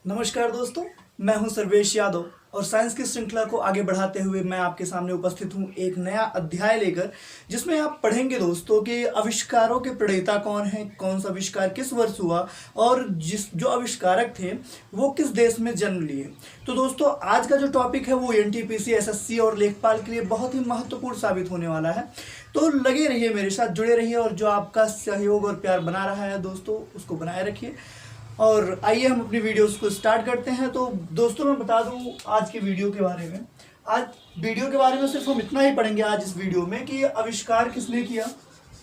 नमस्कार दोस्तों, मैं हूं सर्वेश यादव और साइंस की श्रृंखला को आगे बढ़ाते हुए मैं आपके सामने उपस्थित हूं एक नया अध्याय लेकर, जिसमें आप पढ़ेंगे दोस्तों कि आविष्कारों के प्रणेता कौन हैं, कौन सा आविष्कार किस वर्ष हुआ और जो आविष्कारक थे वो किस देश में जन्म लिए। तो दोस्तों आज का जो टॉपिक है वो एनटीपीसी, एसएससी और लेखपाल के लिए बहुत ही महत्वपूर्ण साबित होने वाला है। तो लगे रहिए, मेरे साथ जुड़े रहिए और जो आपका सहयोग और प्यार बना रहा है दोस्तों उसको बनाए रखिए। और आइए हम अपनी वीडियोस को स्टार्ट करते हैं। तो दोस्तों मैं बता दूं आज की वीडियो के बारे में। आज वीडियो के बारे में सिर्फ हम इतना ही पढ़ेंगे आज इस वीडियो में कि आविष्कार किसने किया,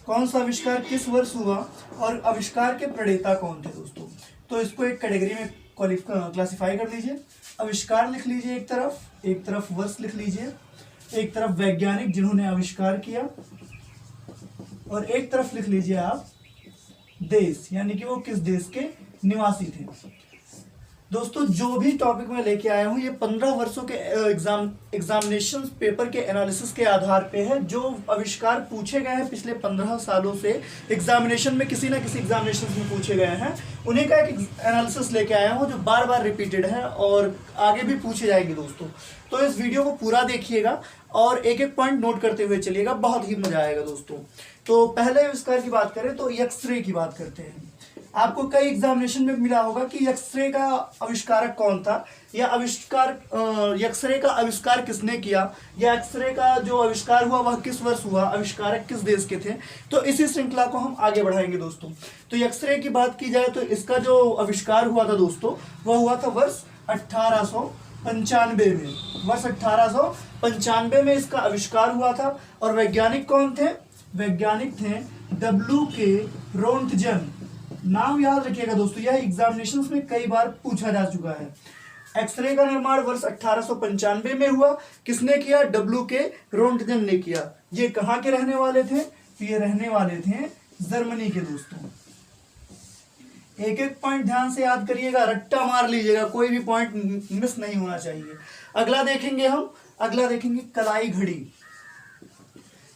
कौन सा आविष्कार किस वर्ष हुआ और आविष्कार के प्रणेता कौन थे दोस्तों। तो इसको एक कैटेगरी में क्लासिफाई कर लीजिए। आविष्कार लिख लीजिए एक तरफ वर्ष लिख लीजिए, एक तरफ वैज्ञानिक जिन्होंने आविष्कार किया और एक तरफ लिख लीजिए आप देश, यानी कि वो किस देश के निवासी थे। दोस्तों जो भी टॉपिक मैं लेके आया हूँ ये 15 वर्षों के एग्जामिनेशन पेपर के एनालिसिस के आधार पे है। जो आविष्कार पूछे गए हैं पिछले 15 सालों से एग्जामिनेशन में, किसी ना किसी एग्जामिनेशन में पूछे गए हैं, उन्हीं का एक एनालिसिस लेके आया हूँ जो बार बार रिपीटेड है और आगे भी पूछे जाएंगे दोस्तों। तो इस वीडियो को पूरा देखिएगा और एक एक पॉइंट नोट करते हुए चलिएगा, बहुत ही मजा आएगा दोस्तों। तो पहले आविष्कार की बात करें तो एक्सरे की बात करते हैं। आपको कई एग्जामिनेशन में मिला होगा कि एक्सरे का आविष्कारक कौन था, या एक्सरे का आविष्कार किसने किया, या एक्सरे का जो आविष्कार हुआ वह किस वर्ष हुआ, आविष्कारक किस देश के थे। तो इसी श्रृंखला को हम आगे बढ़ाएंगे दोस्तों। तो एक्सरे की बात की जाए तो इसका जो आविष्कार हुआ था दोस्तों वह हुआ था वर्ष 1895 में। वर्ष 1895 में इसका आविष्कार हुआ था। और वैज्ञानिक कौन थे? वैज्ञानिक थे W.K. रोंटगेन। नाम याद रखिएगा दोस्तों, यह एग्जामिनेशंस में कई बार पूछा जा चुका है। एक्सरे का निर्माण वर्ष 1895 में हुआ। किसने किया? W.K. रोंटगेन ने किया। ये कहाँ के रहने वाले थे? तो ये रहने वाले थे जर्मनी के दोस्तों। एक एक पॉइंट ध्यान से याद करिएगा, रट्टा मार लीजिएगा, कोई भी पॉइंट मिस नहीं होना चाहिए। अगला देखेंगे कलाई घड़ी।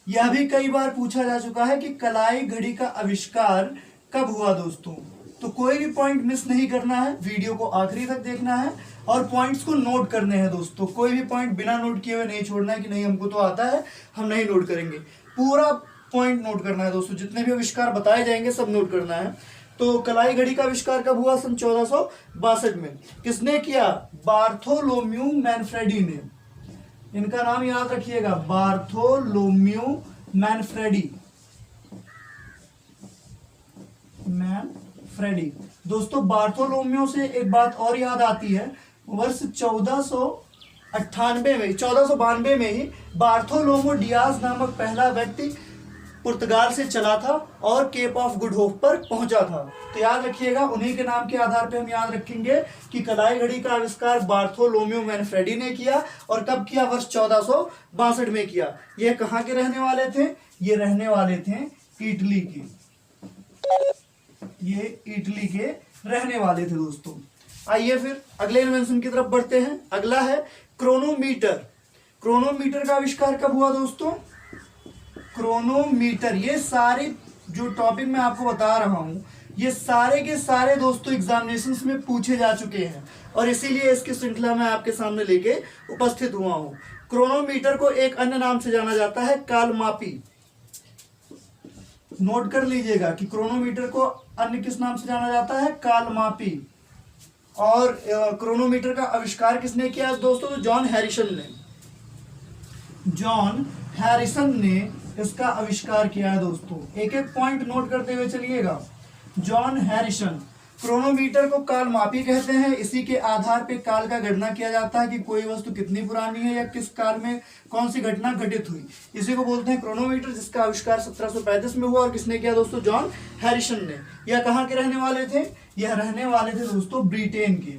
यह भी कई बार पूछा जा चुका है कि कलाई घड़ी का आविष्कार कब हुआ दोस्तों। तो कोई भी पॉइंट मिस नहीं करना है, वीडियो को आखिरी तक देखना है और पॉइंट्स को नोट करने हैं दोस्तों। कोई भी पॉइंट बिना नोट किए हुए नहीं छोड़ना है कि नहीं हमको तो आता है, हम नहीं नोट करेंगे। पूरा पॉइंट नोट करना है दोस्तों, जितने भी आविष्कार बताए जाएंगे सब नोट करना है। तो कलाई घड़ी का आविष्कार कब हुआ? सन 1462 में। किसने किया? बार्थोलोम्यू मैनफ्रेडी ने। इनका नाम याद रखिएगा, बार्थोलोम्यू मैनफ्रेडी। दोस्तों बार्थोलोम्यू से एक बात और याद आती है, वर्ष 1492 में ही बार्थोलोमो डियाज नामक पहला व्यक्ति पुर्तगाल से चला था और केप ऑफ गुड होप पर पहुंचा था। तो याद रखिएगा, उन्हीं के नाम के आधार पे हम याद रखेंगे कि कलाई घड़ी का आविष्कार बार्थोलोम्यू मैनफ्रेडी ने किया। और कब किया? वर्ष 1462 में किया। ये कहाँ के रहने वाले थे? ये रहने वाले थे इटली के। ये इटली के रहने वाले थे दोस्तों। आइए फिर अगले इन्वेंशन की तरफ बढ़ते हैं। अगला है क्रोनोमीटर। क्रोनोमीटर का आविष्कार कब हुआ दोस्तों? क्रोनोमीटर, ये सारे जो टॉपिक मैं आपको बता रहा हूं ये सारे के सारे दोस्तों एग्जामिनेशंस में पूछे जा चुके हैं और इसीलिए इसकी श्रृंखला में आपके सामने लेके उपस्थित हुआ हूं। क्रोनोमीटर को एक अन्य नाम से जाना जाता है कालमापी। नोट कर लीजिएगा कि क्रोनोमीटर को अन्य किस नाम से जाना जाता है? कालमापी। और क्रोनोमीटर का आविष्कार किसने किया दोस्तों? तो जॉन हैरिसन ने इसका आविष्कार किया है दोस्तों। एक एक पॉइंट नोट करते हुए चलिएगा। John Harrison. क्रोनोमीटर को कालमापी कहते हैं। इसी के आधार पे काल का गणना किया जाता है कि कोई वस्तु कितनी पुरानी है या किस काल में कौन सी घटना घटित हुई। इसी को बोलते हैं क्रोनोमीटर, जिसका आविष्कार 1735 में हुआ। और किसने किया दोस्तों? जॉन हैरिसन ने। यह कहाँ के रहने वाले थे? यह रहने वाले थे दोस्तों ब्रिटेन के।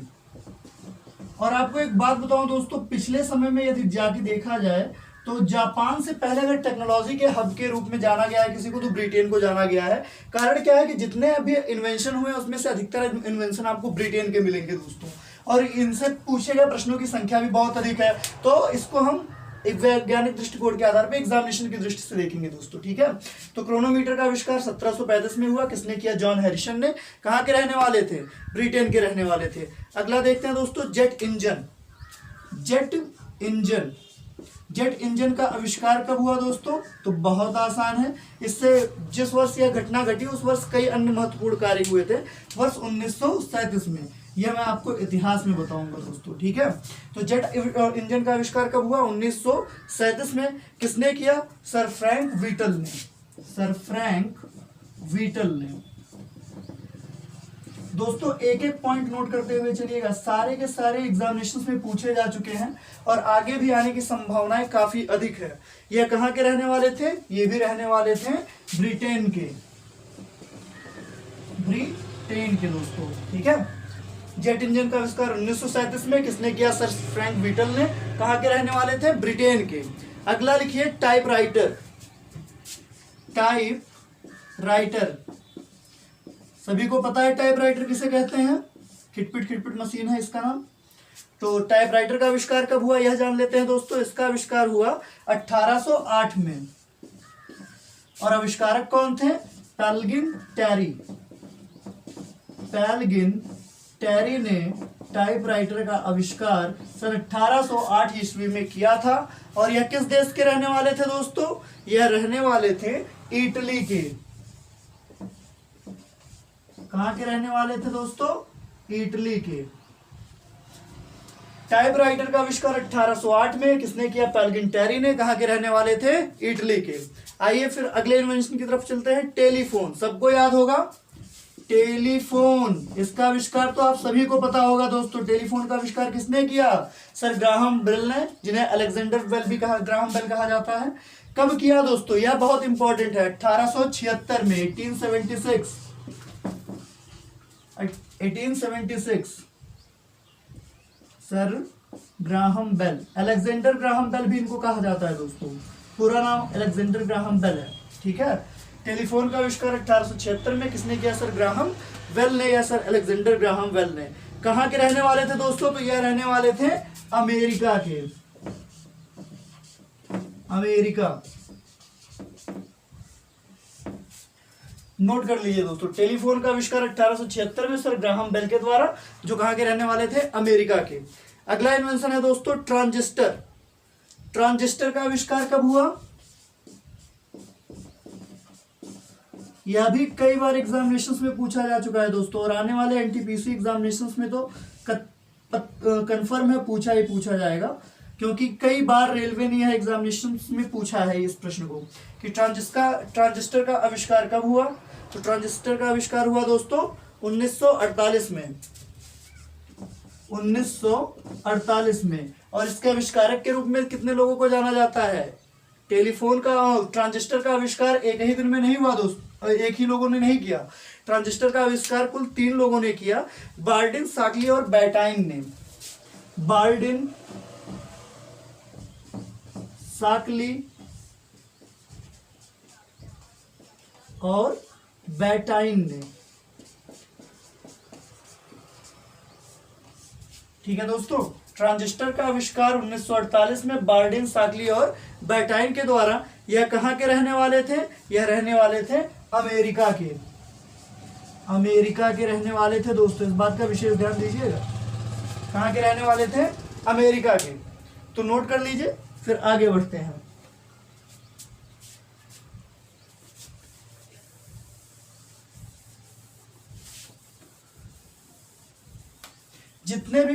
और आपको एक बात बताऊं दोस्तों, पिछले समय में यदि जाके देखा जाए तो जापान से पहले अगर टेक्नोलॉजी के हब के रूप में जाना गया है किसी को, तो ब्रिटेन को जाना गया है। कारण क्या है कि जितने अभी इन्वेंशन हुए उसमें से अधिकतर इन्वेंशन आपको ब्रिटेन के मिलेंगे दोस्तों। और इनसे पूछे गए प्रश्नों की संख्या भी बहुत अधिक है। तो इसको हम एक वैज्ञानिक दृष्टिकोण के आधार पर एग्जामिनेशन की दृष्टि से देखेंगे दोस्तों, ठीक है। तो क्रोनोमीटर का आविष्कार 1735 में हुआ। किसने किया? जॉन हैरिसन ने। कहाँ के रहने वाले थे? ब्रिटेन के रहने वाले थे। अगला देखते हैं दोस्तों, जेट इंजन। जेट इंजन का आविष्कार कब हुआ दोस्तों? तो बहुत आसान है। इससे जिस वर्ष यह घटना घटी उस वर्ष कई अन्य महत्वपूर्ण कार्य हुए थे। वर्ष 1937 में। यह मैं आपको इतिहास में बताऊंगा दोस्तों, ठीक है। तो जेट इंजन का आविष्कार कब हुआ? 1937 में। किसने किया? सर फ्रैंक व्हीटल ने। दोस्तों एक एक पॉइंट नोट करते हुए चलिएगा। सारे के सारे एग्जामिनेशंस में पूछे जा चुके हैं और आगे भी आने की संभावनाएं काफी अधिक है। यह कहाँ के रहने वाले थे? ये भी रहने वाले थे ब्रिटेन के दोस्तों, ठीक है। जेट इंजन का आविष्कार 1937 में। किसने किया? सर फ्रैंक व्हीटल ने। कहाँ के रहने वाले थे? ब्रिटेन के। अगला लिखिए, टाइपराइटर। सभी को पता है टाइपराइटर किसे कहते हैं? खिटपिट मशीन है इसका नाम। तो टाइपराइटर का आविष्कार कब हुआ यह जान लेते हैं दोस्तों। इसका आविष्कार हुआ 1808 में। और आविष्कारक कौन थे? पैलगिन टैरी ने टाइपराइटर का आविष्कार सन 1808 ईस्वी में किया था। और यह किस देश के रहने वाले थे दोस्तों? यह रहने वाले थे इटली के। कहाँ के रहने वाले थे दोस्तों? इटली के। टाइपराइटर का आविष्कार 1808 में। किसने किया? पैलगिन टैरी ने। कहाँ के रहने वाले थे? इटली के। आइए फिर अगले इन्वेंशन की तरफ चलते हैं। टेलीफोन, सबको याद होगा टेलीफोन। इसका आविष्कार तो आप सभी को पता होगा दोस्तों। टेलीफोन का आविष्कार किसने किया? सर ग्राहम बेल ने, जिन्हें अलेक्जेंडर ग्राहम बेल कहा जाता है। कब किया दोस्तों? यह बहुत इंपॉर्टेंट है। 1876 में, 1876 sir Graham Bell. Alexander Graham Bell भी इनको कहा जाता है दोस्तों। पूरा नाम अलेक्जेंडर ग्राहम बेल है, ठीक है। टेलीफोन का आविष्कार 1876 में किसने किया? सर ग्राहम बेल ने या सर अलेक्जेंडर ग्राहम बेल ने। कहाँ के रहने वाले थे दोस्तों? तो यह रहने वाले थे अमेरिका के। नोट कर लीजिए दोस्तों, टेलीफोन का आविष्कार 1876 में सर ग्राहम बेल के द्वारा, जो कहाँ के रहने वाले थे? अमेरिका के। अगला इन्वेंशन है दोस्तों ट्रांजिस्टर का आविष्कार कब हुआ? यह भी कई बार एग्जामिनेशंस में पूछा जा चुका है दोस्तों, और आने वाले एनटीपीसी एग्जामिनेशंस में तो कंफर्म है पूछा ही पूछा जाएगा, क्योंकि कई बार रेलवे ने यह एग्जामिनेशंस में पूछा है इस प्रश्न को कि ट्रांजिस्टर का आविष्कार कब हुआ। तो ट्रांजिस्टर का आविष्कार हुआ दोस्तों 1948 में। और इसके आविष्कारक के रूप में कितने लोगों को जाना जाता है? ट्रांजिस्टर का आविष्कार एक ही दिन में नहीं हुआ दोस्तों, एक ही लोगों ने नहीं किया। ट्रांजिस्टर का आविष्कार कुल 3 लोगों ने किया, बार्डिन, साकली और बैटाइन ने। बार्डिन, साकली और बैटाइन ने, ठीक है दोस्तों। ट्रांजिस्टर का आविष्कार 1948 में बार्डिन, साकली और बैटाइन के द्वारा। यह कहाँ के रहने वाले थे? यह रहने वाले थे अमेरिका के रहने वाले थे दोस्तों। इस बात का विशेष ध्यान दीजिएगा। कहाँ के रहने वाले थे? अमेरिका के। तो नोट कर लीजिए, फिर आगे बढ़ते हैं। जितने भी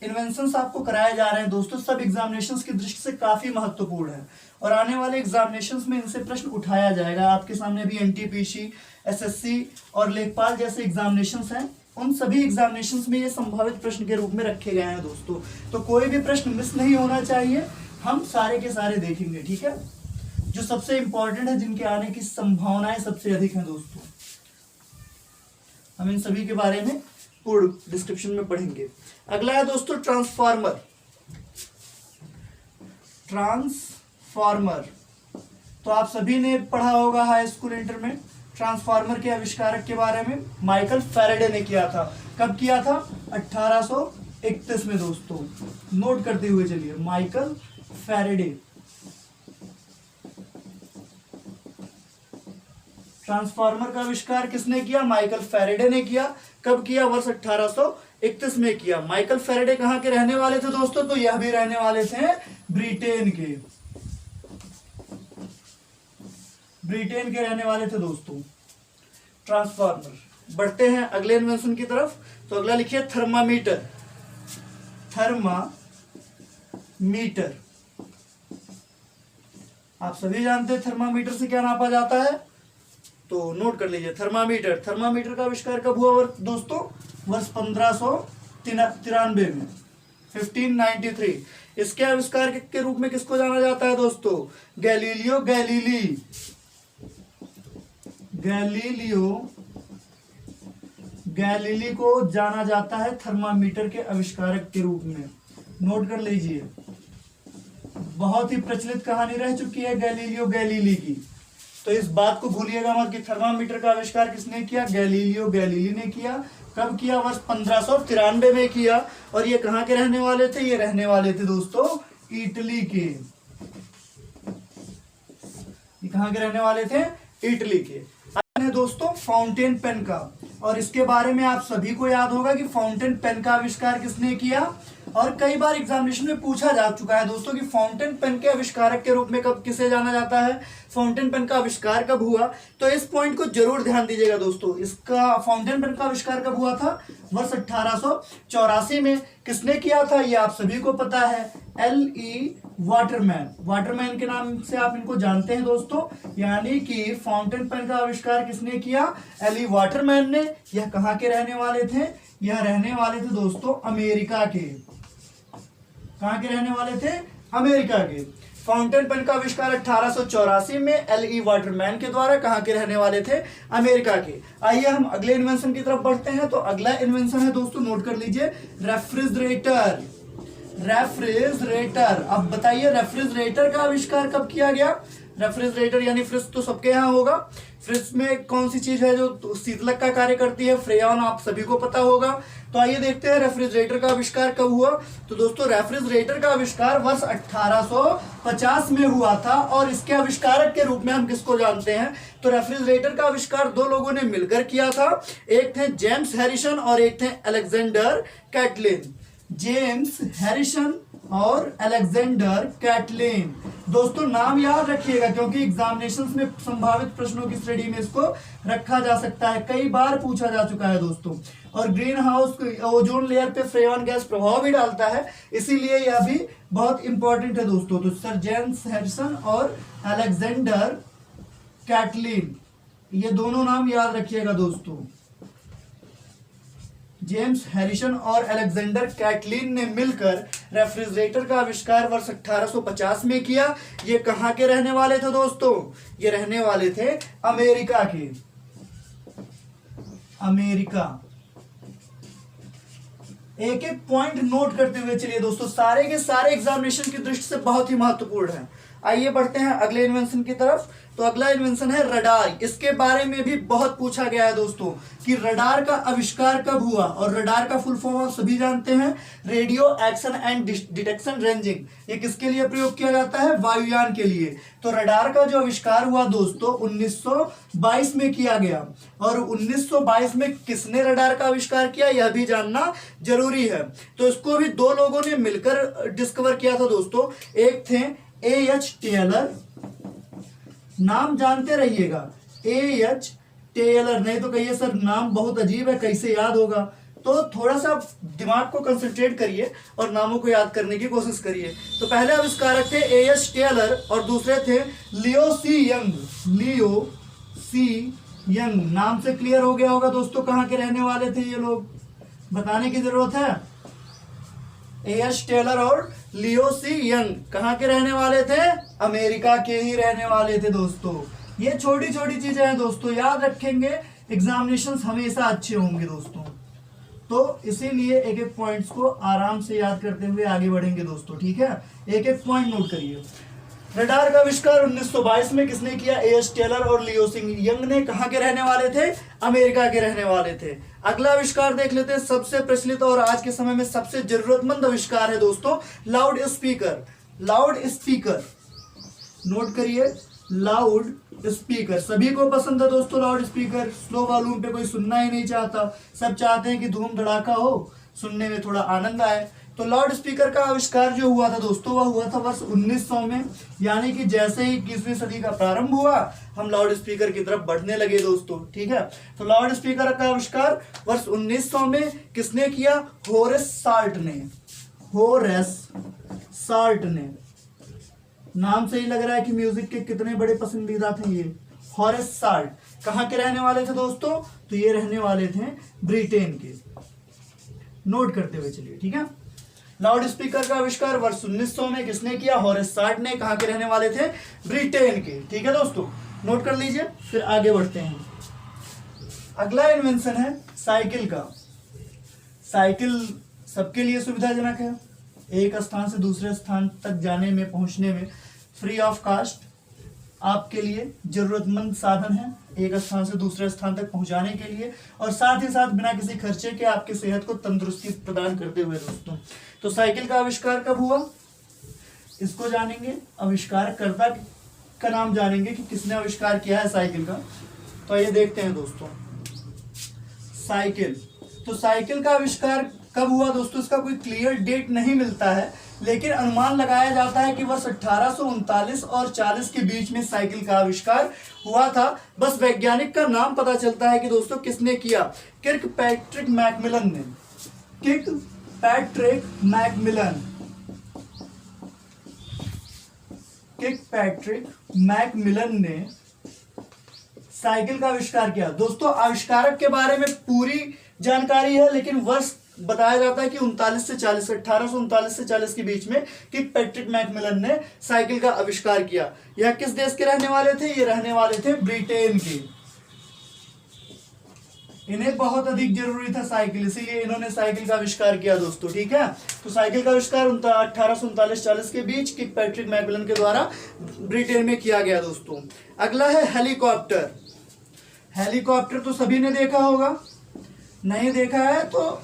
इन्वेंशंस आपको कराए जा रहे हैं दोस्तों, सब एग्जामिनेशंस की दृष्टि से काफी महत्वपूर्ण है, और आने वाले एग्जामिनेशंस में इनसे प्रश्न उठाया जाएगा। आपके सामने भी एनटीपीसी, एसएससी और लेखपाल जैसे एग्जामिनेशंस हैं, उन सभी एग्जामिनेशंस में ये संभावित प्रश्न के रूप में रखे गए हैं दोस्तों। तो कोई भी प्रश्न मिस नहीं होना चाहिए, हम सारे के सारे देखेंगे, ठीक है। जो सबसे इंपॉर्टेंट है, जिनके आने की संभावनाएं सबसे अधिक हैं दोस्तों, हम इन सभी के बारे में पूर्ण डिस्क्रिप्शन में पढ़ेंगे। अगला है दोस्तों ट्रांसफार्मर। तो आप सभी ने पढ़ा होगा हाई स्कूल इंटर में। ट्रांसफार्मर के आविष्कारक के बारे में माइकल फैराडे ने किया था। कब किया था? 1831 में दोस्तों। नोट करते हुए चलिए, माइकल फैराडे। ट्रांसफार्मर का आविष्कार किसने किया? माइकल फैराडे ने किया। कब किया? वर्ष 1831 में किया। माइकल फैराडे कहां के रहने वाले थे दोस्तों? तो यह भी रहने वाले थे ब्रिटेन के, ब्रिटेन के रहने वाले थे दोस्तों। ट्रांसफार्मर। बढ़ते हैं अगले इन्वेंशन की तरफ। तो अगला लिखिए थर्मामीटर। थर्मामीटर, आप सभी जानते हैं थर्मामीटर से क्या नापा जाता है, तो नोट कर लीजिए थर्मामीटर। थर्मामीटर का आविष्कार कब हुआ दोस्तों? वर्ष 1593 में, 1593। इसके आविष्कार के रूप में किसको जाना जाता है दोस्तों? Galileo Galilei. गैलीलियो गैलीली को जाना जाता है थर्मामीटर के आविष्कारक के रूप में। नोट कर लीजिए, बहुत ही प्रचलित कहानी रह चुकी है गैलीलियो गैलीली की। तो इस बात को भूलिएगा मत कि थर्मामीटर का आविष्कार किसने किया? गैलीलियो गैलीली ने किया। कब किया? वर्ष 1593 में किया। और ये कहां के रहने वाले थे? ये रहने वाले थे दोस्तों इटली के। ये कहां के रहने वाले थे? इटली के। है दोस्तों फाउंटेन पेन का, और इसके बारे में आप सभी को याद होगा कि फाउंटेन पेन का आविष्कार किसने किया। और कई बार एग्जामिनेशन में पूछा जा चुका है दोस्तों कि फाउंटेन पेन के आविष्कारक के रूप में कब किसे जाना जाता है, फाउंटेन पेन का आविष्कार कब हुआ। तो इस पॉइंट को जरूर ध्यान दीजिएगा दोस्तों। इसका फाउंटेन पेन का आविष्कार कब हुआ था? वर्ष 1884 में। किसने किया था? ये आप सभी को पता है, L.E. वाटरमैन। वाटरमैन के नाम से आप इनको जानते हैं दोस्तों। यानी कि फाउंटेन पेन का आविष्कार किसने किया? L.E. वाटरमैन ने। यह कहां के रहने वाले थे? यह रहने वाले थे दोस्तों अमेरिका के। कहां के रहने वाले थे? अमेरिका के। फाउंटेन पेन का आविष्कार 1884 में L.E. वाटरमैन के द्वारा। कहां के रहने वाले थे? अमेरिका के। आइए हम अगले इन्वेंशन की तरफ बढ़ते हैं। तो अगला इन्वेंशन है दोस्तों, नोट कर लीजिए, रेफ्रिजरेटर। रेफ्रिजरेटर। अब बताइए रेफ्रिजरेटर का आविष्कार कब किया गया? रेफ्रिजरेटर यानी फ्रिज तो सबके यहाँ होगा। फ्रिज में कौन सी चीज है जो शीतलक का कार्य करती है? फ्रेऑन, आप सभी को पता होगा। तो आइए देखते हैं रेफ्रिजरेटर का आविष्कार कब हुआ। तो दोस्तों रेफ्रिजरेटर का आविष्कार वर्ष 1850 में हुआ था। और इसके आविष्कारक के रूप में हम किसको जानते हैं? तो रेफ्रिजरेटर का आविष्कार दो लोगों ने मिलकर किया था। एक थे जेम्स हैरिसन और एक थे अलेक्जेंडर कैटलिन। जेम्स हैरिसन और अलेक्जेंडर कैटलिन। दोस्तों नाम याद रखिएगा क्योंकि एग्जामिनेशंस में संभावित प्रश्नों की श्रेणी में इसको रखा जा सकता है, कई बार पूछा जा चुका है दोस्तों। और ग्रीन हाउस ओजोन लेयर पे फ्रेऑन गैस प्रभाव भी डालता है, इसीलिए यह भी बहुत इंपॉर्टेंट है दोस्तों। तो सर जेम्स हैरिसन और अलेक्जेंडर कैटलिन, ये दोनों नाम याद रखिएगा दोस्तों। जेम्स हैरिसन और अलेक्जेंडर कैटलिन ने मिलकर रेफ्रिजरेटर का आविष्कार वर्ष 1850 में किया। ये कहां के रहने वाले थे दोस्तों? ये रहने वाले थे अमेरिका के। अमेरिका। एक एक पॉइंट नोट करते हुए चलिए दोस्तों, सारे के सारे एग्जामिनेशन की दृष्टि से बहुत ही महत्वपूर्ण है। आइए बढ़ते हैं अगले इन्वेंशन की तरफ। तो अगला इन्वेंशन है रडार। इसके बारे में भी बहुत पूछा गया है दोस्तों कि रडार का आविष्कार कब हुआ। और रडार का फुल फॉर्म आप सभी जानते हैं, radio action and detection ranging. ये किसके लिए प्रयोग किया जाता है? वायुयान के लिए। तो रडार का जो आविष्कार हुआ दोस्तों 1922 में किया गया। और 1922 में किसने रडार का आविष्कार किया यह भी जानना जरूरी है। तो इसको भी दो लोगों ने मिलकर डिस्कवर किया था दोस्तों। एक थे A.H. टेलर, नाम जानते रहिएगा, A.H. टेलर। नहीं तो कहिए सर नाम बहुत अजीब है, कैसे याद होगा। तो थोड़ा सा दिमाग को कंसंट्रेट करिए और नामों को याद करने की कोशिश करिए। तो पहले आविष्कारक थे A.H. टेलर और दूसरे थे लियो सी यंग। लियो सी यंग, नाम से क्लियर हो गया होगा दोस्तों कहाँ के रहने वाले थे ये लोग, बताने की जरूरत है। A.H. टेलर और लियो सी यंग कहां के रहने वाले थे? अमेरिका के ही रहने वाले थे दोस्तों। ये छोटी छोटी चीजें हैं दोस्तों, याद रखेंगे, एग्जामिनेशंस हमेशा अच्छे होंगे दोस्तों। तो इसीलिए एक एक पॉइंट्स को आराम से याद करते हुए आगे बढ़ेंगे दोस्तों, ठीक है। एक एक पॉइंट नोट करिए। रडार का आविष्कार 1922 में किसने किया? A.H. टेलर और लियो सी यंग ने। कहां के रहने वाले थे? अमेरिका के रहने वाले थे। अगला आविष्कार देख लेते हैं, सबसे प्रचलित और आज के समय में सबसे जरूरतमंद आविष्कार है दोस्तों, loud speaker. Loud speaker, note करिए, लाउड स्पीकर। सभी को पसंद है दोस्तों लाउड स्पीकर। स्लो वॉल्यूम पे कोई सुनना ही नहीं चाहता, सब चाहते हैं कि धूम धड़ाका हो, सुनने में थोड़ा आनंद आए। तो लाउड स्पीकर का आविष्कार जो हुआ था दोस्तों, वह हुआ था वर्ष 1900 में। यानी कि जैसे ही 21वीं सदी का प्रारंभ हुआ, हम लाउड स्पीकर की तरफ बढ़ने लगे दोस्तों, ठीक है। तो लाउड स्पीकर का आविष्कार वर्ष 1900 में किसने किया? होरेस साल्ट ने। होरेस साल्ट ने, नाम से ही लग रहा है कि म्यूजिक के कितने बड़े पसंदीदा थे ये। होरेस साल्ट कहाँ के रहने वाले थे दोस्तों? तो ये रहने वाले थे ब्रिटेन के। नोट करते हुए चलिए, ठीक है। लाउड स्पीकर का आविष्कार वर्ष 1900 में किसने किया? होरेस साल्ट ने। कहाँ के रहने वाले थे? ब्रिटेन के, ठीक है दोस्तों, नोट कर लीजिए। फिर आगे बढ़ते हैं। अगला इन्वेंशन है साइकिल का। साइकिल सबके लिए सुविधाजनक है, एक स्थान से दूसरे स्थान तक जाने में, पहुंचने में फ्री ऑफ कास्ट आपके लिए जरूरतमंद साधन है, एक स्थान से दूसरे स्थान तक पहुंचाने के लिए, और साथ ही साथ बिना किसी खर्चे के आपकी सेहत को तंदुरुस्ती प्रदान करते हुए दोस्तों। तो साइकिल का आविष्कार कब हुआ इसको जानेंगे, आविष्कारकर्ता का नाम जानेंगे कि किसने आविष्कार किया है साइकिल का। तो ये देखते हैं दोस्तों, साइकिल। तो साइकिल का आविष्कार कब हुआ दोस्तों? इसका कोई क्लियर डेट नहीं मिलता है, लेकिन अनुमान लगाया जाता है कि वर्ष 1839 और 40 के बीच में साइकिल का आविष्कार हुआ था। बस वैज्ञानिक का नाम पता चलता है कि दोस्तों किसने किया? किर्कपैट्रिक मैकमिलन ने। किर्कपैट्रिक मैकमिलन, किर्कपैट्रिक मैकमिलन ने साइकिल का आविष्कार किया। दोस्तों आविष्कारक के बारे में पूरी जानकारी है, लेकिन वर्ष बताया जाता है कि 39 से 40, 1839 से 40 के बीच में कि पैट्रिक मैकमिलन ने साइकिल का आविष्कार किया। यह किस देश के रहने वाले थे? ये रहने वाले थे ब्रिटेन के। इन्हें बहुत अधिक जरूरी था साइकिल, इसीलिए इन्होंने साइकिल का आविष्कार किया दोस्तों, ठीक है। तो साइकिल का आविष्कार 1839-40 के बीच कि पैट्रिक मैकमिलन के द्वारा ब्रिटेन में किया गया दोस्तों। अगला है हेलीकॉप्टर। हेलीकॉप्टर तो सभी ने देखा होगा, नहीं देखा है तो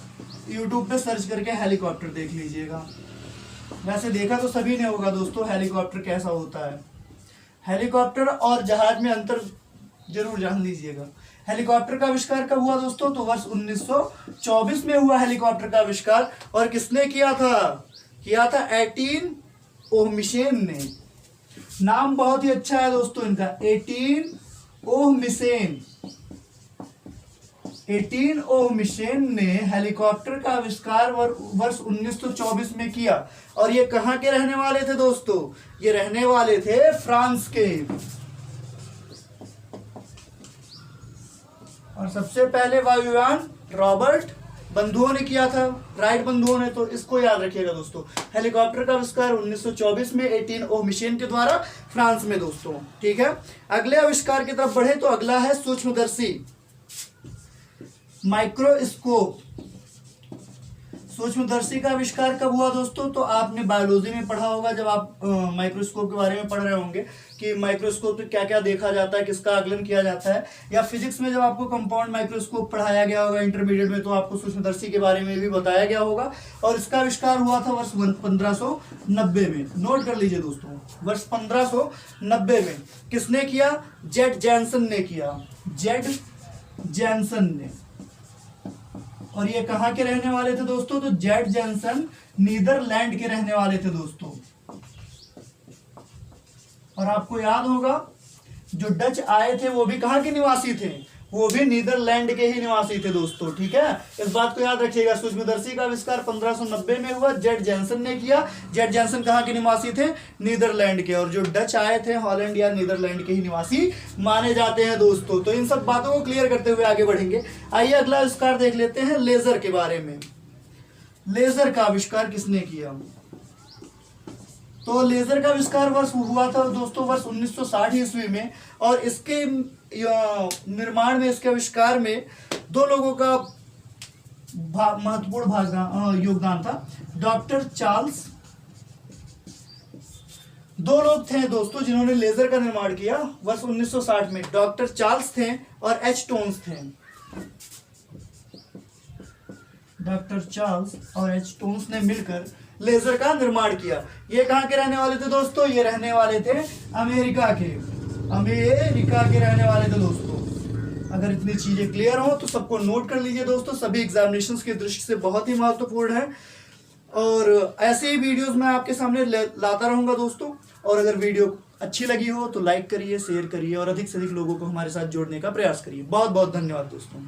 यूट्यूब पे सर्च करके हेलीकॉप्टर देख लीजिएगा। वैसे देखा तो सभी ने होगा दोस्तों हेलीकॉप्टर कैसा होता है। हेलीकॉप्टर और जहाज में अंतर जरूर जान लीजिएगा। हेलीकॉप्टर का आविष्कार कब हुआ दोस्तों? तो वर्ष 1924 में हुआ हेलीकॉप्टर का आविष्कार। और किसने किया था? किया था एटीन ओहमिसेन ने। नाम बहुत ही अच्छा है दोस्तों इनका, एटीन ओहमिसेन। एटीन ओहमिसेन ने हेलीकॉप्टर का आविष्कार वर्ष 1924 में किया। और ये कहाँ के रहने वाले थे दोस्तों? ये रहने वाले थे फ्रांस के। और सबसे पहले वायुयान रॉबर्ट बंधुओं ने किया था, राइट बंधुओं ने। तो इसको याद रखिएगा दोस्तों, हेलीकॉप्टर का आविष्कार 1924 में एटीन ओहमिसेन के द्वारा फ्रांस में दोस्तों, ठीक है। अगले आविष्कार की तरफ बढ़े तो अगला है सूक्ष्मदर्शी, माइक्रोस्कोप। सूक्ष्मदर्शी का आविष्कार कब हुआ दोस्तों? तो आपने बायोलॉजी में पढ़ा होगा जब आप माइक्रोस्कोप के बारे में पढ़ रहे होंगे कि माइक्रोस्कोप में क्या क्या देखा जाता है, किसका आकलन किया जाता है। या फिजिक्स में जब आपको कंपाउंड माइक्रोस्कोप पढ़ाया गया होगा इंटरमीडिएट में, तो आपको सूक्ष्मदर्शी के बारे में भी बताया गया होगा। और इसका आविष्कार हुआ था वर्ष 1590 में। नोट कर लीजिए दोस्तों, वर्ष 1590 में किसने किया? जेड जैनसन ने किया, जेड जैनसन ने। और ये कहाँ के रहने वाले थे दोस्तों? तो जेड जैनसन नीदरलैंड के रहने वाले थे दोस्तों। और आपको याद होगा जो डच आए थे वो भी कहाँ के निवासी थे? वो भी नीदरलैंड के ही निवासी थे दोस्तों, ठीक है। इस बात को याद रखिएगा। सूक्ष्मदर्शी का आविष्कार 1590 में हुआ, जेड जैनसन ने किया। जेड जैनसन कहाँ के निवासी थे? नीदरलैंड के। और जो डच आए थे हॉलैंड या नीदरलैंड के ही निवासी माने जाते हैं दोस्तों। तो इन सब बातों को क्लियर करते हुए आगे बढ़ेंगे। आइए अगला आविष्कार देख लेते हैं, लेजर के बारे में। लेजर का आविष्कार किसने किया? तो लेजर का आविष्कार वर्ष हुआ था दोस्तों वर्ष 1960 ईस्वी में। और इसके निर्माण में, इसके आविष्कार में दो लोगों का महत्वपूर्ण योगदान था। डॉक्टर चार्ल्स, दो लोग थे दोस्तों जिन्होंने लेजर का निर्माण किया वर्ष 1960 में। डॉक्टर चार्ल्स थे और एच टोन्स थे। डॉक्टर चार्ल्स और एच टोन्स ने मिलकर लेजर का निर्माण किया। ये कहाँ के रहने वाले थे दोस्तों? ये रहने वाले थे अमेरिका के रहने वाले थे दोस्तों। अगर इतनी चीजें क्लियर हो तो सबको नोट कर लीजिए दोस्तों, सभी एग्जामिनेशंस की दृष्टि से बहुत ही महत्वपूर्ण है। और ऐसे ही वीडियोस मैं आपके सामने लाता रहूंगा दोस्तों। और अगर वीडियो अच्छी लगी हो तो लाइक करिए, शेयर करिए और अधिक से अधिक लोगों को हमारे साथ जोड़ने का प्रयास करिए। बहुत बहुत धन्यवाद दोस्तों।